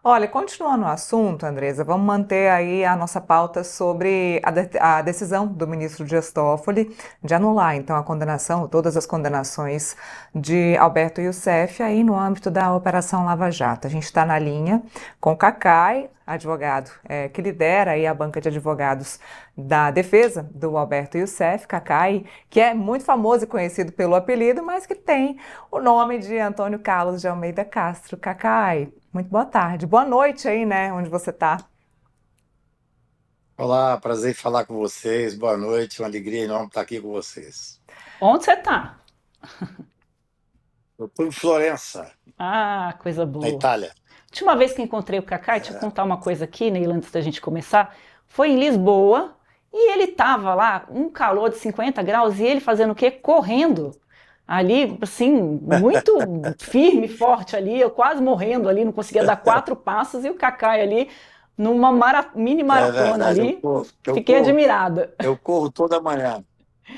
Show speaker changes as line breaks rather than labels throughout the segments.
Olha, continuando o assunto, Andresa, vamos manter aí a nossa pauta sobre a decisão do ministro Dias Toffoli de anular, então, a condenação, todas as condenações de Alberto Youssef aí no âmbito da Operação Lava Jato. A gente está na linha com o Cacai, advogado, que lidera aí a banca de advogados da defesa do Alberto Youssef, Cacai, que é muito famoso e conhecido pelo apelido, mas que tem o nome de Antônio Carlos de Almeida Castro. Cacai, muito boa tarde. Boa noite aí, né, onde você está.
Olá, prazer em falar com vocês. Boa noite, uma alegria enorme estar aqui com vocês.
Onde você tá?
Eu estou em Florença,
Ah, coisa
na
boa.
Itália.
Última vez que encontrei o Kaká, deixa eu contar uma coisa aqui, Neila, antes da gente começar. Foi em Lisboa e ele tava lá, um calor de 50 graus, e ele fazendo o quê? Correndo. Ali, assim, muito firme, forte ali, eu quase morrendo ali, não conseguia dar 4 passos, e o Kaká ali numa mini
É
maratona
verdade,
ali.
eu
Fiquei
corro,
admirada.
eu corro toda manhã.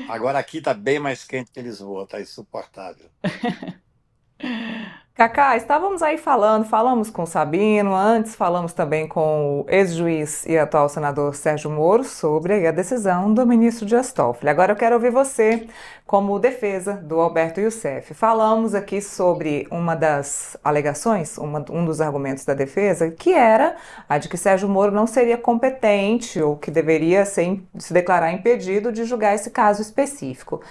Agora aqui está bem mais quente que Lisboa, está insuportável.
Cacá, estávamos aí falamos com o Sabino, antes falamos também com o ex-juiz e atual senador Sérgio Moro sobre a decisão do ministro Dias Toffoli. Agora eu quero ouvir você como defesa do Alberto Youssef. Falamos aqui sobre uma das alegações, um dos argumentos da defesa, que era a de que Sérgio Moro não seria competente ou que deveria se declarar impedido de julgar esse caso específico.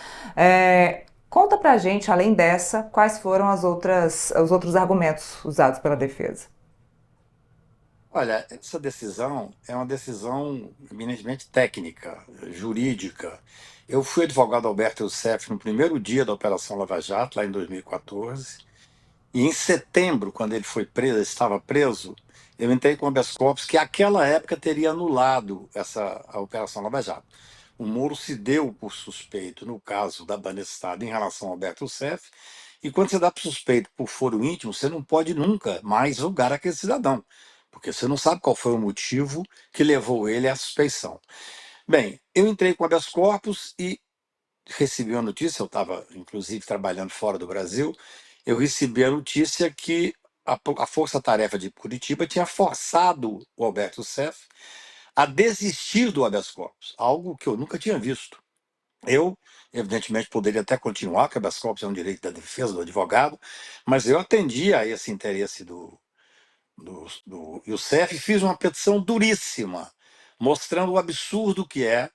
Conta pra gente, além dessa, quais foram os outros argumentos usados pela defesa.
Olha, essa decisão é uma decisão eminentemente técnica, jurídica. Eu fui advogado Alberto Youssef no primeiro dia da Operação Lava Jato, lá em 2014. E em setembro, quando ele foi preso, estava preso, eu entrei com o habeas corpus que àquela época teria anulado a Operação Lava Jato. O Moro se deu por suspeito no caso da Banestado em relação ao Alberto Youssef, e quando você dá por suspeito por foro íntimo, você não pode nunca mais julgar aquele cidadão, porque você não sabe qual foi o motivo que levou ele à suspeição. Bem, eu entrei com o habeas corpus e recebi uma notícia, eu estava inclusive trabalhando fora do Brasil, eu recebi a notícia que a Força Tarefa de Curitiba tinha forçado o Alberto Seff a desistir do habeas corpus, algo que eu nunca tinha visto. Eu, evidentemente, poderia até continuar, que o habeas corpus é um direito da defesa do advogado, mas eu atendi a esse interesse do Youssef e fiz uma petição duríssima, mostrando o absurdo que é,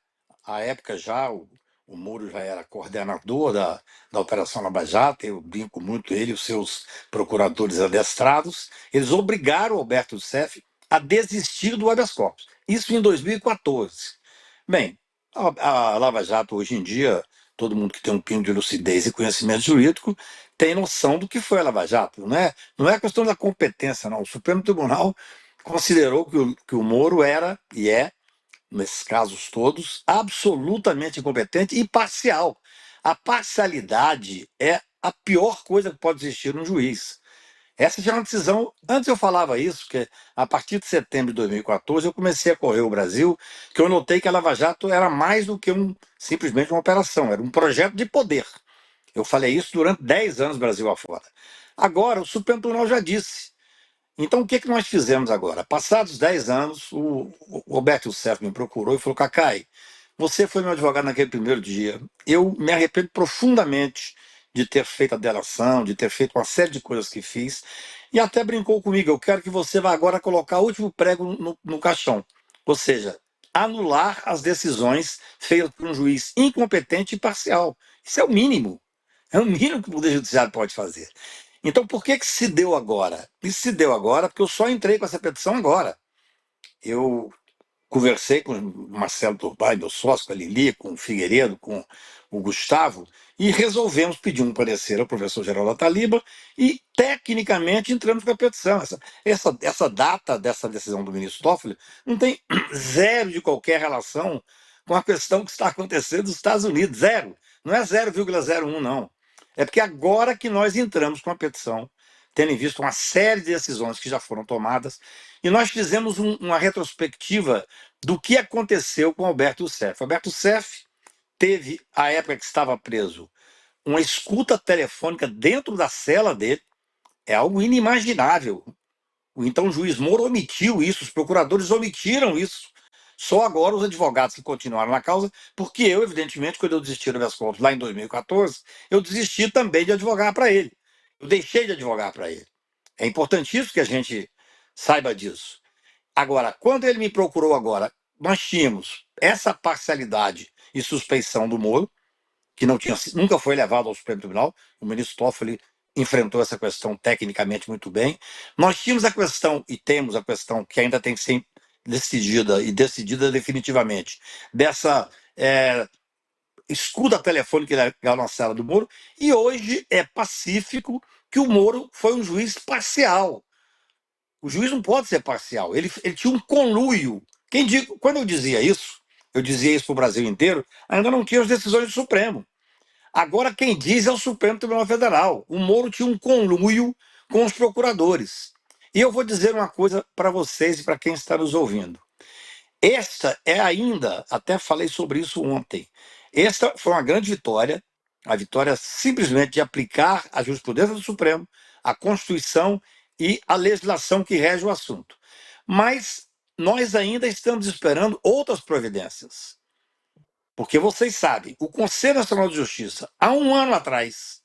à época já, o Moro já era coordenador da Operação Lava Jato, eu brinco muito ele e os seus procuradores adestrados, eles obrigaram o Alberto Youssef a desistir do habeas corpus. Isso em 2014. Bem, a Lava Jato hoje em dia, todo mundo que tem um pingo de lucidez e conhecimento jurídico tem noção do que foi a Lava Jato, não é questão da competência, não. O Supremo Tribunal considerou que o Moro era e é, nesses casos todos, absolutamente incompetente e parcial. A parcialidade é a pior coisa que pode existir num juiz. Essa já é uma decisão. Antes eu falava isso, que a partir de setembro de 2014 eu comecei a correr o Brasil, que eu notei que a Lava Jato era mais do que simplesmente uma operação, era um projeto de poder. Eu falei isso durante 10 anos Brasil afora. Agora, o Supremo Tribunal já disse. Então, o que, que nós fizemos agora? Passados 10 anos, o Roberto Youssef me procurou e falou: Cacai, você foi meu advogado naquele primeiro dia. Eu me arrependo profundamente de ter feito a delação, de ter feito uma série de coisas que fiz. E até brincou comigo: eu quero que você vá agora colocar o último prego no caixão. Ou seja, anular as decisões feitas por um juiz incompetente e parcial. Isso é o mínimo. É o mínimo que o Poder Judiciário pode fazer. Então, por que que se deu agora? Isso se deu agora porque eu só entrei com essa petição agora. Eu conversei com o Marcelo Turbay, meu sócio, com a Lili, com o Figueiredo, com o Gustavo, e resolvemos pedir um parecer ao professor Geraldo Ataliba e, tecnicamente, entramos com a petição. Essa data dessa decisão do ministro Toffoli não tem zero de qualquer relação com a questão que está acontecendo nos Estados Unidos. Zero. Não é 0,01, não. É porque agora que nós entramos com a petição, tendo em vista uma série de decisões que já foram tomadas, e nós fizemos uma retrospectiva do que aconteceu com Alberto Youssef. Alberto Youssef teve, à época que estava preso, uma escuta telefônica dentro da cela dele, é algo inimaginável. O então juiz Moro omitiu isso, os procuradores omitiram isso. Só agora os advogados que continuaram na causa, porque eu, evidentemente, quando eu desisti do habeas corpus lá em 2014, eu desisti também de advogar para ele. Eu deixei de advogar para ele. É importantíssimo que a gente saiba disso. Agora, quando ele me procurou agora, nós tínhamos essa parcialidade e suspeição do Moro, que não tinha, nunca foi levado ao Supremo Tribunal. O ministro Toffoli enfrentou essa questão tecnicamente muito bem. Nós tínhamos a questão, e temos a questão, que ainda tem que ser decidida, e decidida definitivamente, dessa escuta telefônica legal na sala do Moro, e hoje é pacífico que o Moro foi um juiz parcial. O juiz não pode ser parcial, ele tinha um conluio. Quando eu dizia isso para o Brasil inteiro, ainda não tinha as decisões do Supremo. Agora quem diz é o Supremo Tribunal Federal. O Moro tinha um conluio com os procuradores. E eu vou dizer uma coisa para vocês e para quem está nos ouvindo. Esta é ainda, até falei sobre isso ontem, esta foi uma grande vitória, a vitória simplesmente de aplicar a jurisprudência do Supremo, a Constituição e a legislação que rege o assunto. Mas nós ainda estamos esperando outras providências. Porque vocês sabem, o Conselho Nacional de Justiça, há um ano atrás,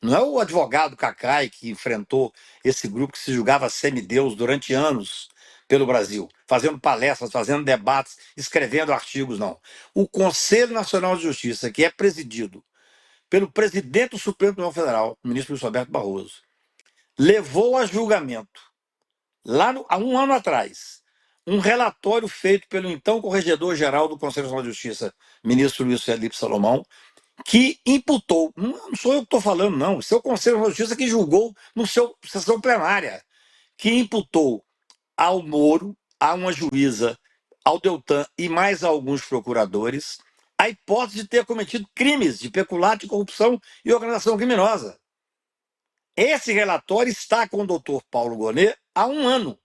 não é o advogado Cacai que enfrentou esse grupo que se julgava semideus durante anos pelo Brasil, fazendo palestras, fazendo debates, escrevendo artigos, não. O Conselho Nacional de Justiça, que é presidido pelo presidente do Supremo Tribunal Federal, o ministro Luiz Roberto Barroso, levou a julgamento, há um ano atrás, um relatório feito pelo então Corregedor-Geral do Conselho Nacional de Justiça, ministro Luiz Felipe Salomão, que imputou, não sou eu que estou falando, não, isso é o Conselho de Justiça que julgou no seu sessão plenária, que imputou ao Moro, a uma juíza, ao Deltan e mais a alguns procuradores, a hipótese de ter cometido crimes de peculato, corrupção e organização criminosa. Esse relatório está com o doutor Paulo Gonet há um ano.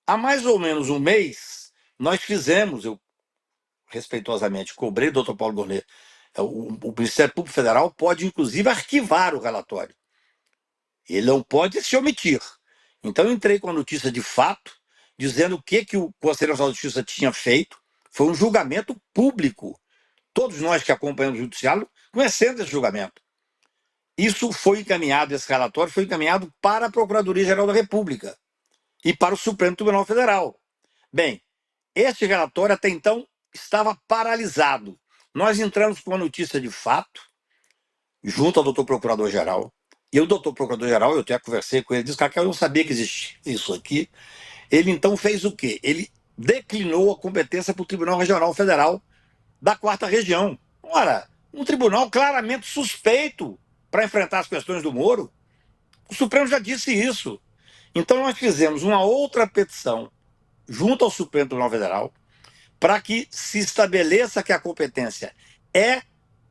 Há mais ou menos um mês, nós fizemos, eu respeitosamente cobrei o doutor Paulo Gonet. O Ministério Público Federal pode, inclusive, arquivar o relatório. Ele não pode se omitir. Então, eu entrei com a notícia de fato, dizendo o que o Conselho Nacional de Justiça tinha feito. Foi um julgamento público. Todos nós que acompanhamos o Judiciário conhecemos esse julgamento. Isso foi encaminhado, esse relatório foi encaminhado para a Procuradoria-Geral da República e para o Supremo Tribunal Federal. Bem, este relatório até então estava paralisado. Nós entramos com a notícia de fato, junto ao doutor Procurador-Geral, e o doutor Procurador-Geral, eu até conversei com ele, disse que eu não sabia que existia isso aqui. Ele então fez o quê? Ele declinou a competência para o Tribunal Regional Federal da Quarta Região. Ora, um tribunal claramente suspeito para enfrentar as questões do Moro. O Supremo já disse isso. Então nós fizemos uma outra petição junto ao Supremo Tribunal Federal para que se estabeleça que a competência é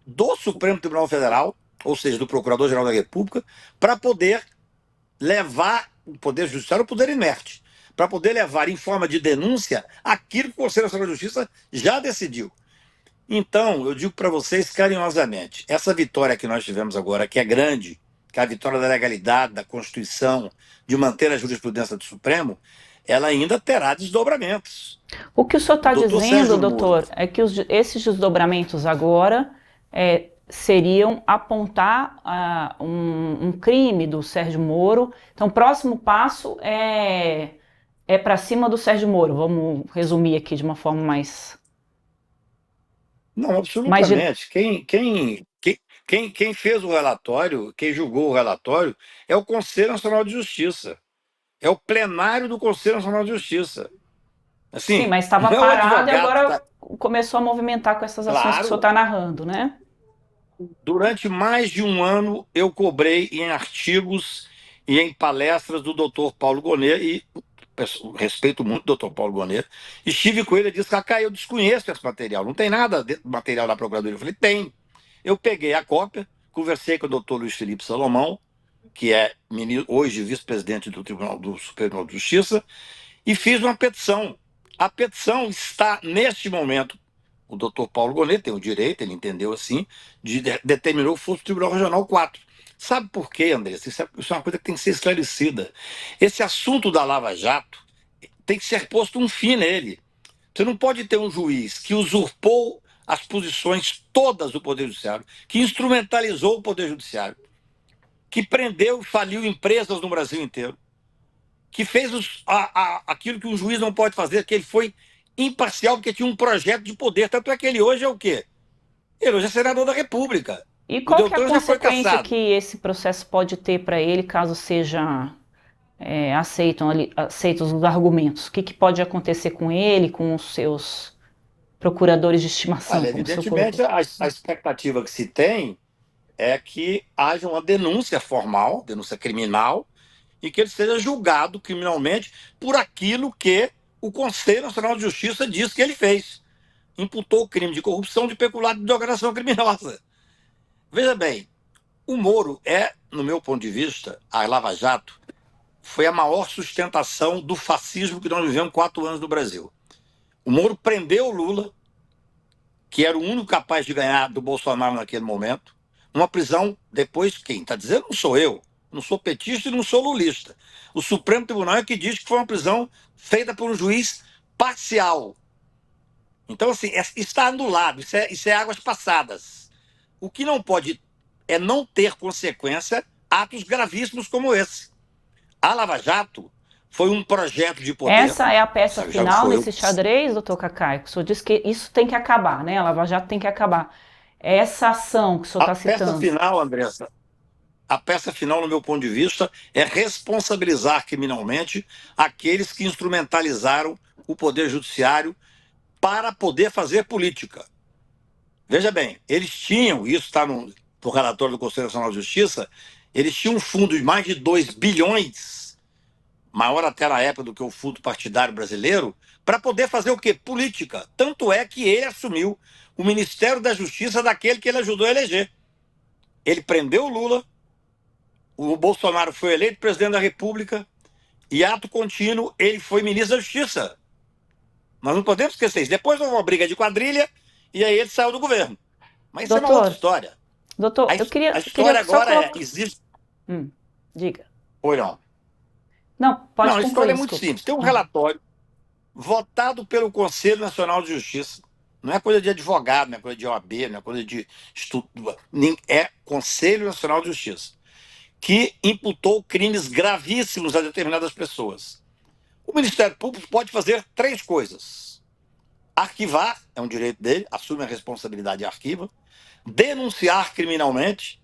do Supremo Tribunal Federal, ou seja, do Procurador-Geral da República, para poder levar o Poder Judiciário ao poder inerte, para poder levar em forma de denúncia aquilo que o Conselho Nacional de Justiça já decidiu. Então, eu digo para vocês carinhosamente, essa vitória que nós tivemos agora, que é grande, que é a vitória da legalidade, da Constituição, de manter a jurisprudência do Supremo, ela ainda terá desdobramentos.
O que o senhor está dizendo,
Sérgio
doutor,
Moro,
é que esses desdobramentos agora seriam apontar um crime do Sérgio Moro. Então, o próximo passo é para cima do Sérgio Moro. Vamos resumir aqui de uma forma mais...
não, absolutamente. Quem fez o relatório, quem julgou o relatório, é o Conselho Nacional de Justiça. É o plenário do Conselho Nacional de Justiça. Assim,
Sim, mas estava
não é o
parado e
advogado
agora começou a movimentar com essas ações que o senhor
Claro,
está narrando, né?
durante mais de um ano eu cobrei em artigos e em palestras do doutor Paulo Gonet, e respeito muito o doutor Paulo Gonet, estive com ele e disse, Cacá, eu desconheço esse material, não tem nada do material da Procuradoria. Eu falei, tem. Eu peguei a cópia, conversei com o doutor Luiz Felipe Salomão, que é hoje vice-presidente do Supremo Tribunal de Justiça, e fiz uma petição. A petição está, neste momento, o doutor Paulo Gonet tem o direito, ele entendeu assim, determinou que fosse o Tribunal Regional 4. Sabe por quê, Andressa? Isso é uma coisa que tem que ser esclarecida. Esse assunto da Lava Jato tem que ser posto um fim nele. Você não pode ter um juiz que usurpou as posições todas do Poder Judiciário, que instrumentalizou o Poder Judiciário, que prendeu e faliu empresas no Brasil inteiro, que fez aquilo que um juiz não pode fazer, que ele foi imparcial porque tinha um projeto de poder. Tanto é que ele hoje é o quê? Ele hoje é senador da República.
E
O
qual que é a
Deltan já foi
consequência
cassado.
que esse processo pode ter para ele caso seja aceitos os argumentos? O que pode acontecer com ele, com os seus procuradores de estimação,
Olha,
como o senhor colocou?
evidentemente, a expectativa que se tem é que haja uma denúncia formal, denúncia criminal, e que ele seja julgado criminalmente por aquilo que o Conselho Nacional de Justiça diz que ele fez. Imputou o crime de corrupção, de peculato e de organização criminosa. Veja bem, o Moro é, no meu ponto de vista, a Lava Jato foi a maior sustentação do fascismo que nós vivemos 4 anos no Brasil. O Moro prendeu o Lula, que era o único capaz de ganhar do Bolsonaro naquele momento, numa prisão, depois, quem está dizendo não sou eu, não sou petista e não sou lulista. O Supremo Tribunal é que diz que foi uma prisão feita por um juiz parcial. Então, assim, está anulado, isso é águas passadas. O que não pode é não ter consequência atos gravíssimos como esse. A Lava Jato foi um projeto de poder,
Essa é a peça
já não
final
sou eu.
nesse xadrez, doutor Cacai? O senhor disse que isso tem que acabar, né? A Lava Jato tem que acabar. Essa ação que o senhor
A
está
peça
citando.
final, Andressa, a peça final, no meu ponto de vista, é responsabilizar criminalmente aqueles que instrumentalizaram o Poder Judiciário para poder fazer política. Veja bem, eles tinham, isso está no relatório do Conselho Nacional de Justiça, eles tinham um fundo de mais de 2 bilhões, maior até na época do que o fundo partidário brasileiro, para poder fazer o quê? Política. Tanto é que ele assumiu o Ministério da Justiça daquele que ele ajudou a eleger. Ele prendeu o Lula, o Bolsonaro foi eleito presidente da República e, ato contínuo, ele foi ministro da Justiça. Nós não podemos esquecer isso. Depois houve uma briga de quadrilha e aí ele saiu do governo. Mas isso é uma outra
Doutor,
história.
doutor, eu
A
queria
história
só
agora
colocar.
existe.
Diga.
Ou não?
Não,
Não,
pode
a história
concluir,
é muito
desculpa.
simples. Tem um relatório votado pelo Conselho Nacional de Justiça. Não é coisa de advogado, não é coisa de OAB, não é coisa de estudo. É Conselho Nacional de Justiça, que imputou crimes gravíssimos a determinadas pessoas. O Ministério Público pode fazer 3 coisas: arquivar, é um direito dele, assume a responsabilidade e arquiva; denunciar criminalmente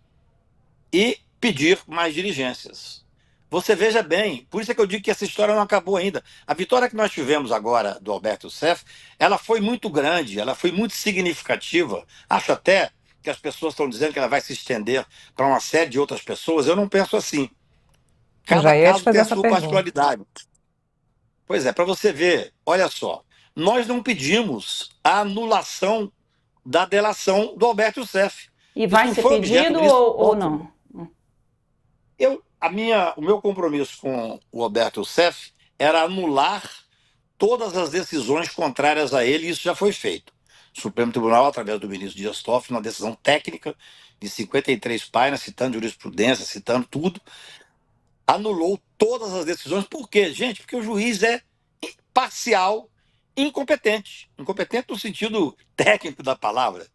e pedir mais diligências. Você veja bem, por isso é que eu digo que essa história não acabou ainda. A vitória que nós tivemos agora do Alberto Seff, ela foi muito grande, ela foi muito significativa. Acho até que as pessoas estão dizendo que ela vai se estender para uma série de outras pessoas. Eu não penso assim.
Eu já
Cada
ia te
caso
fazer
tem a
essa
sua
pergunta.
particularidade. Pois é, para você ver, olha só, nós não pedimos a anulação da delação do Alberto Seff.
E
Isso
vai
não
ser
foi objeto do
pedido
ministro
ou
Toffoli.
não?
O meu compromisso com o Alberto Seff era anular todas as decisões contrárias a ele, e isso já foi feito. O Supremo Tribunal, através do ministro Dias Toffoli, uma decisão técnica de 53 páginas, citando jurisprudência, citando tudo, anulou todas as decisões. Por quê, gente? Porque o juiz é parcial, incompetente. Incompetente no sentido técnico da palavra.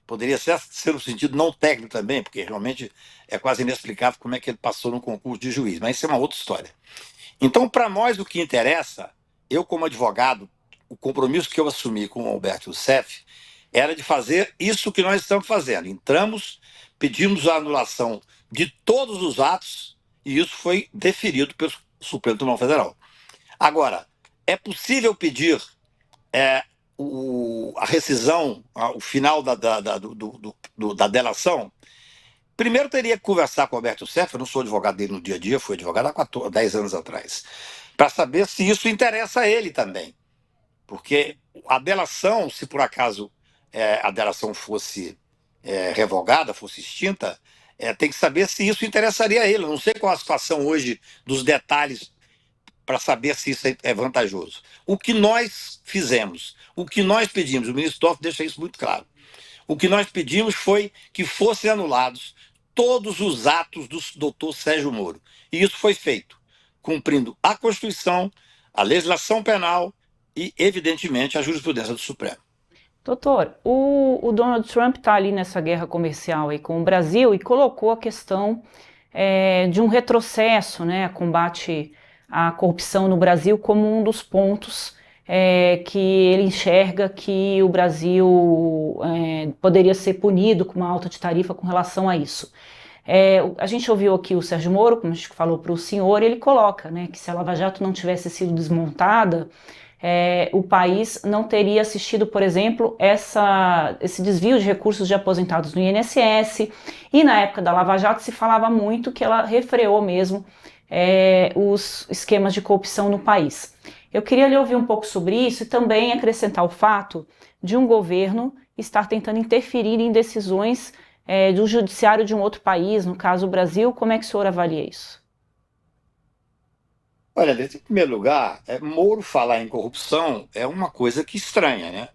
Poderia ser no sentido não técnico também, porque realmente é quase inexplicável como é que ele passou no concurso de juiz, mas isso é uma outra história. Então, para nós, o que interessa, eu como advogado, o compromisso que eu assumi com o Alberto Youssef era de fazer isso que nós estamos fazendo. Entramos, pedimos a anulação de todos os atos e isso foi deferido pelo Supremo Tribunal Federal. Agora, é possível pedir a rescisão, o final da delação? Primeiro teria que conversar com o Alberto Seff, eu não sou advogado dele no dia a dia, fui advogado há 10 anos atrás, para saber se isso interessa a ele também. Porque a delação, se por acaso a delação fosse revogada, fosse extinta, tem que saber se isso interessaria a ele. Eu não sei qual a situação hoje dos detalhes para saber se isso é vantajoso. O que nós fizemos, o que nós pedimos, o ministro Toffoli deixa isso muito claro. O que nós pedimos foi que fossem anulados todos os atos do doutor Sérgio Moro. E isso foi feito, cumprindo a Constituição, a legislação penal e, evidentemente, a jurisprudência do Supremo.
Doutor, o Donald Trump está ali nessa guerra comercial aí com o Brasil e colocou a questão de um retrocesso, né, combate à corrupção no Brasil como um dos pontos que ele enxerga que o Brasil poderia ser punido com uma alta de tarifa com relação a isso. A gente ouviu aqui o Sérgio Moro, como a gente falou para o senhor, ele coloca, né, que se a Lava Jato não tivesse sido desmontada, o país não teria assistido, por exemplo, esse desvio de recursos de aposentados no INSS, e na época da Lava Jato se falava muito que ela refreou mesmo os esquemas de corrupção no país. Eu queria lhe ouvir um pouco sobre isso e também acrescentar o fato de um governo estar tentando interferir em decisões do judiciário de um outro país, no caso o Brasil. Como é que o senhor avalia isso?
Olha, em primeiro lugar, Moro falar em corrupção é uma coisa que estranha, né?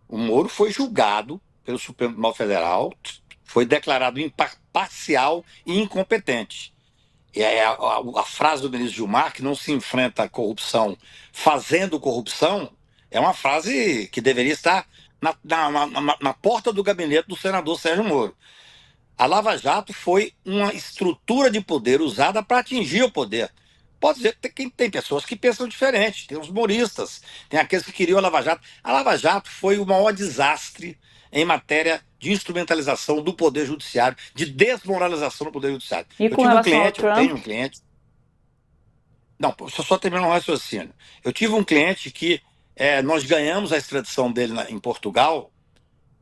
O Moro foi julgado pelo Supremo Tribunal Federal, foi declarado parcial e incompetente. E a frase do ministro Gilmar, que não se enfrenta a corrupção fazendo corrupção, é uma frase que deveria estar na porta do gabinete do senador Sérgio Moro. A Lava Jato foi uma estrutura de poder usada para atingir o poder. Pode dizer que tem pessoas que pensam diferente, tem os moristas, tem aqueles que queriam a Lava Jato. A Lava Jato foi o maior desastre em matéria de instrumentalização do Poder Judiciário, de desmoralização do Poder Judiciário.
E com relação ao Trump?
Eu tenho um cliente. Não, só terminar um raciocínio. Eu tive um cliente que nós ganhamos a extradição dele em Portugal,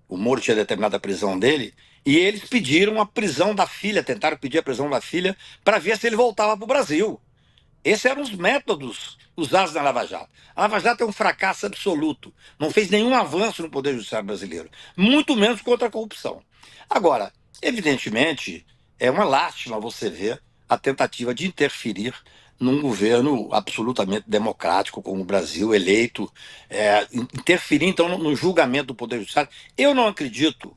o Moro tinha determinado a prisão dele, e eles pediram a prisão da filha, tentaram pedir a prisão da filha, para ver se ele voltava para o Brasil. Esses eram os métodos usados na Lava Jato. A Lava Jato é um fracasso absoluto. Não fez nenhum avanço no Poder Judiciário brasileiro, muito menos contra a corrupção. Agora, evidentemente, é uma lástima você ver a tentativa de interferir num governo absolutamente democrático como o Brasil, eleito, interferir então no julgamento do Poder Judiciário. Eu não acredito,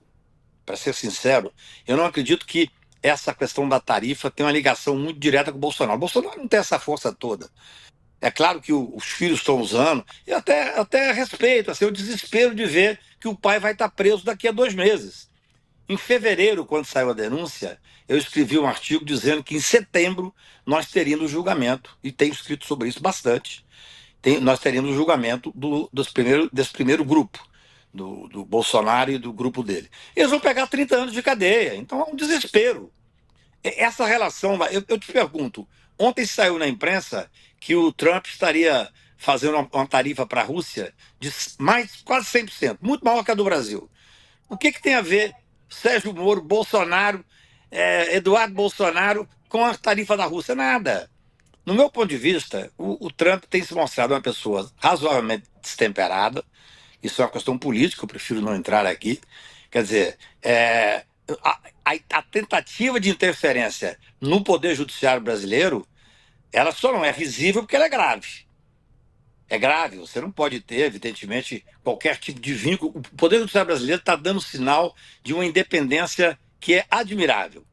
para ser sincero, eu não acredito que essa questão da tarifa tem uma ligação muito direta com o Bolsonaro. O Bolsonaro não tem essa força toda. É claro que os filhos estão usando, e até respeito, assim, o desespero de ver que o pai vai estar preso daqui a 2 meses. Em fevereiro, quando saiu a denúncia, eu escrevi um artigo dizendo que em setembro nós teríamos o julgamento, e tenho escrito sobre isso bastante. Nós teríamos o julgamento desse primeiro grupo, do Bolsonaro e do grupo dele. Eles vão pegar 30 anos de cadeia, então é um desespero. Essa relação, eu te pergunto, ontem saiu na imprensa que o Trump estaria fazendo uma tarifa para a Rússia de quase 100%, muito maior que a do Brasil. O que tem a ver Sérgio Moro, Bolsonaro, Eduardo Bolsonaro com a tarifa da Rússia? Nada. No meu ponto de vista, o Trump tem se mostrado uma pessoa razoavelmente destemperada. Isso é uma questão política, eu prefiro não entrar aqui. Quer dizer, a tentativa de interferência no Poder Judiciário brasileiro, ela só não é visível porque ela é grave. É grave, você não pode ter, evidentemente, qualquer tipo de vínculo. O Poder Judiciário brasileiro está dando sinal de uma independência que é admirável.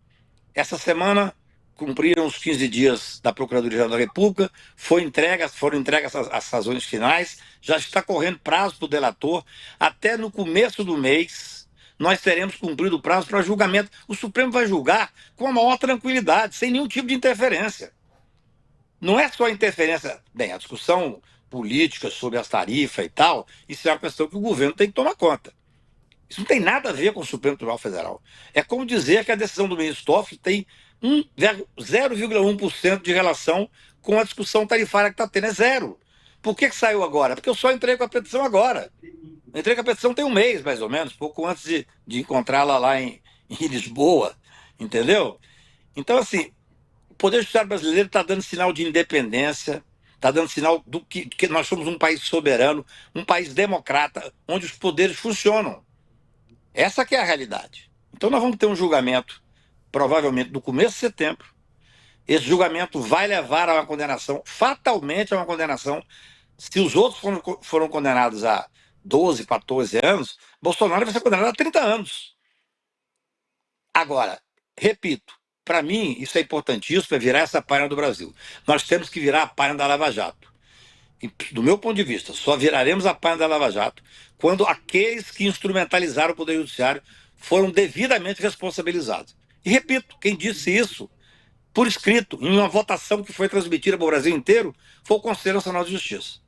Essa semana cumpriram os 15 dias da Procuradoria-Geral da República, foram entregues as razões finais, já está correndo prazo para o delator, até no começo do mês nós teremos cumprido o prazo para julgamento. O Supremo vai julgar com a maior tranquilidade, sem nenhum tipo de interferência. Não é só interferência, bem, a discussão política sobre as tarifas e tal, isso é uma questão que o governo tem que tomar conta. Isso não tem nada a ver com o Supremo Tribunal Federal. É como dizer que a decisão do ministro Toffoli tem 0,1% de relação com a discussão tarifária que está tendo. É zero. Por que saiu agora? Porque eu só entrei com a petição agora. Entrei com a petição tem um mês, mais ou menos, pouco antes de encontrá-la lá em Lisboa. Entendeu? Então, assim, o Poder Judiciário brasileiro está dando sinal de independência, está dando sinal que nós somos um país soberano, um país democrata, onde os poderes funcionam. Essa que é a realidade. Então nós vamos ter um julgamento, provavelmente no começo de setembro. Esse julgamento vai levar a uma condenação, fatalmente a uma condenação. Se os outros foram condenados a 12, 14 anos, Bolsonaro vai ser condenado a 30 anos. Agora, Repito, para mim, isso é importantíssimo, é virar essa página do Brasil. Nós temos que virar a página da Lava Jato. E, do meu ponto de vista, só viraremos a página da Lava Jato quando aqueles que instrumentalizaram o Poder Judiciário foram devidamente responsabilizados. E repito, quem disse isso, por escrito, em uma votação que foi transmitida para o Brasil inteiro, foi o Conselho Nacional de Justiça.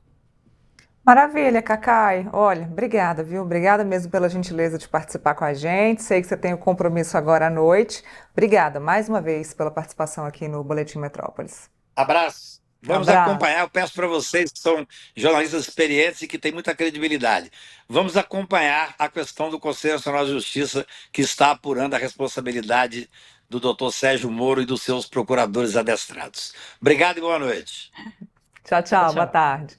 Maravilha, Cacai. Olha, obrigada, viu? Obrigada mesmo pela gentileza de participar com a gente. Sei que você tem um compromisso agora à noite. Obrigada mais uma vez pela participação aqui no Boletim Metrópolis.
Abraço. Vamos
Abraço.
acompanhar. Eu peço para vocês que são jornalistas experientes e que têm muita credibilidade. Vamos acompanhar a questão do Conselho Nacional de Justiça, que está apurando a responsabilidade do doutor Sérgio Moro e dos seus procuradores adestrados. Obrigado e boa noite.
Tchau,
Tchau,
tchau. Boa
tchau.
tarde.